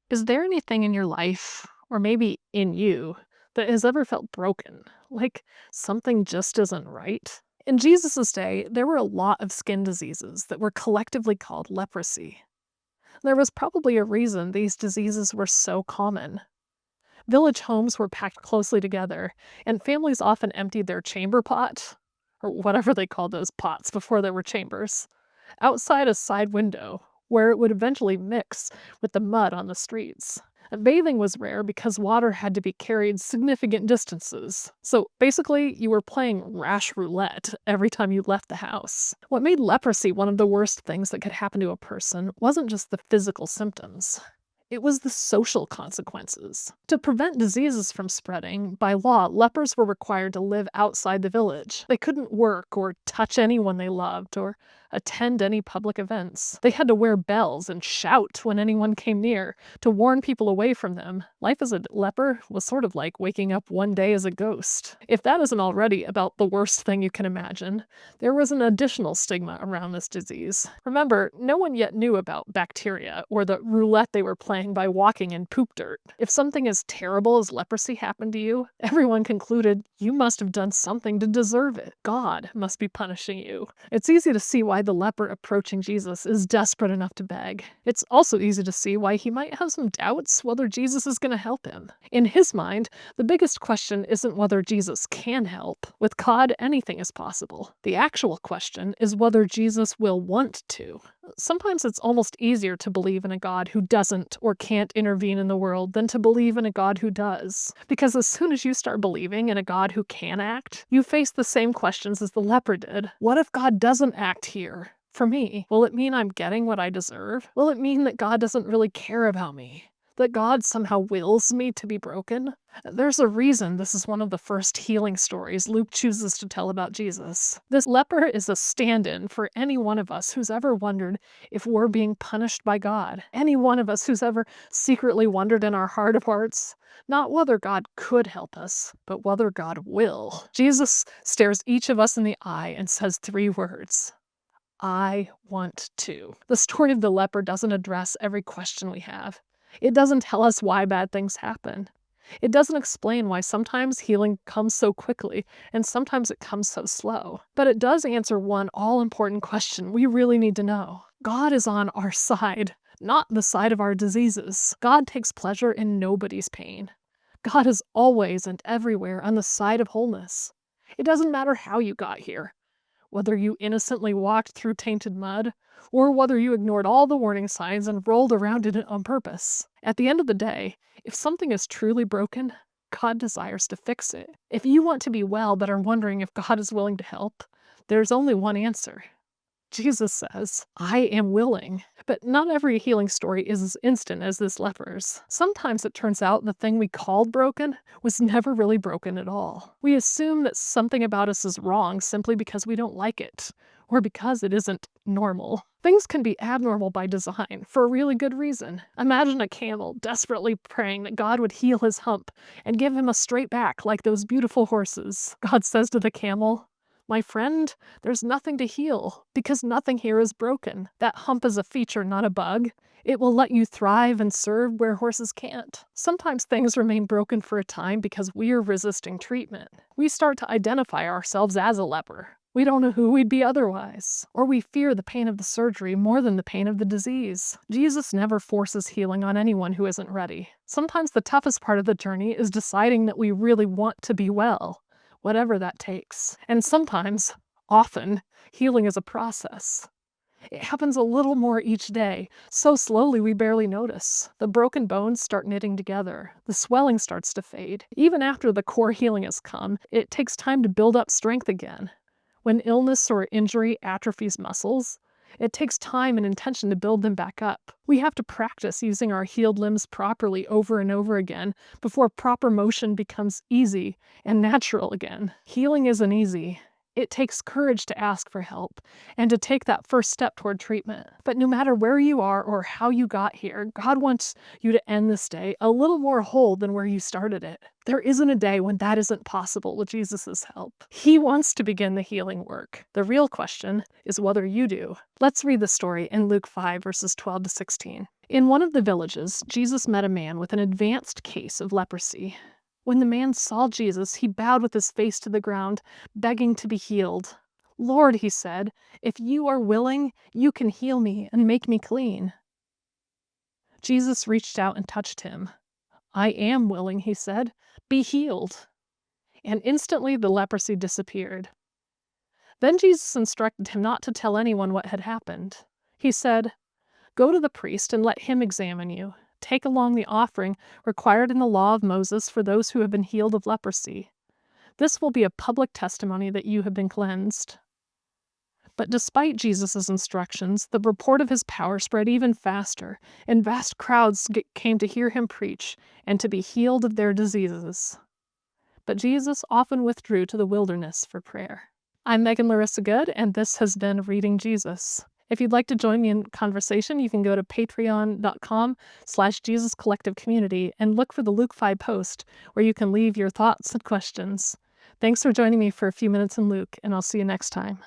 Is there anything in your life, or maybe in you, that has ever felt broken? Like something just isn't right? In Jesus' day, there were a lot of skin diseases that were collectively called leprosy. There was probably a reason these diseases were so common. Village homes were packed closely together, and families often emptied their chamber pot, or whatever they called those pots before there were chambers, outside a side window, where it would eventually mix with the mud on the streets. And bathing was rare because water had to be carried significant distances. So basically, you were playing rash roulette every time you left the house. What made leprosy one of the worst things that could happen to a person wasn't just the physical symptoms. It was the social consequences. To prevent diseases from spreading, by law, lepers were required to live outside the village. They couldn't work or touch anyone they loved or attend any public events. They had to wear bells and shout when anyone came near to warn people away from them. Life as a leper was sort of like waking up one day as a ghost. If that isn't already about the worst thing you can imagine, there was an additional stigma around this disease. Remember, no one yet knew about bacteria or the roulette they were playing by walking in poop dirt. If something as terrible as leprosy happened to you, everyone concluded you must have done something to deserve it. God must be punishing you. It's easy to see why the leper approaching Jesus is desperate enough to beg. It's also easy to see why he might have some doubts whether Jesus is going to help him. In his mind, the biggest question isn't whether Jesus can help. With God, anything is possible. The actual question is whether Jesus will want to. Sometimes it's almost easier to believe in a God who doesn't or can't intervene in the world than to believe in a God who does. Because as soon as you start believing in a God who can act, you face the same questions as the leper did. What if God doesn't act here? For me, will it mean I'm getting what I deserve? Will it mean that God doesn't really care about me? That God somehow wills me to be broken? There's a reason this is one of the first healing stories Luke chooses to tell about Jesus. This leper is a stand-in for any one of us who's ever wondered if we're being punished by God. Any one of us who's ever secretly wondered in our heart of hearts, not whether God could help us, but whether God will. Jesus stares each of us in the eye and says 3 words. I want to. The story of the leper doesn't address every question we have. It doesn't tell us why bad things happen. It doesn't explain why sometimes healing comes so quickly and sometimes it comes so slow. But it does answer one all-important question we really need to know. God is on our side, not the side of our diseases. God takes pleasure in nobody's pain. God is always and everywhere on the side of wholeness. It doesn't matter how you got here. Whether you innocently walked through tainted mud, or whether you ignored all the warning signs and rolled around in it on purpose. At the end of the day, if something is truly broken, God desires to fix it. If you want to be well but are wondering if God is willing to help, there's only one answer. Jesus says, I am willing. But not every healing story is as instant as this leper's. Sometimes it turns out the thing we called broken was never really broken at all. We assume that something about us is wrong simply because we don't like it, or because it isn't normal. Things can be abnormal by design for a really good reason. Imagine a camel desperately praying that God would heal his hump and give him a straight back like those beautiful horses. God says to the camel, my friend, there's nothing to heal, because nothing here is broken. That hump is a feature, not a bug. It will let you thrive and serve where horses can't. Sometimes things remain broken for a time because we're resisting treatment. We start to identify ourselves as a leper. We don't know who we'd be otherwise. Or we fear the pain of the surgery more than the pain of the disease. Jesus never forces healing on anyone who isn't ready. Sometimes the toughest part of the journey is deciding that we really want to be well, whatever that takes. And sometimes, often, healing is a process. It happens a little more each day, so slowly we barely notice. The broken bones start knitting together. The swelling starts to fade. Even after the core healing has come, it takes time to build up strength again. When illness or injury atrophies muscles, it takes time and intention to build them back up. We have to practice using our healed limbs properly over and over again before proper motion becomes easy and natural again. Healing isn't easy. It takes courage to ask for help and to take that first step toward treatment. But no matter where you are or how you got here, God wants you to end this day a little more whole than where you started it. There isn't a day when that isn't possible with Jesus' help. He wants to begin the healing work. The real question is whether you do. Let's read the story in Luke 5, verses 12 to 16. In one of the villages, Jesus met a man with an advanced case of leprosy. When the man saw Jesus, he bowed with his face to the ground, begging to be healed. "Lord," he said, "if you are willing, you can heal me and make me clean." Jesus reached out and touched him. "I am willing," he said. "Be healed." And instantly the leprosy disappeared. Then Jesus instructed him not to tell anyone what had happened. He said, "Go to the priest and let him examine you. Take along the offering required in the law of Moses for those who have been healed of leprosy. This will be a public testimony that you have been cleansed." But despite Jesus' instructions, the report of his power spread even faster, and vast crowds came to hear him preach and to be healed of their diseases. But Jesus often withdrew to the wilderness for prayer. I'm Meghan Good, and this has been Reading Jesus. If you'd like to join me in conversation, you can go to patreon.com/Jesus Collective Community and look for the Luke 5 post where you can leave your thoughts and questions. Thanks for joining me for a few minutes in Luke, and I'll see you next time.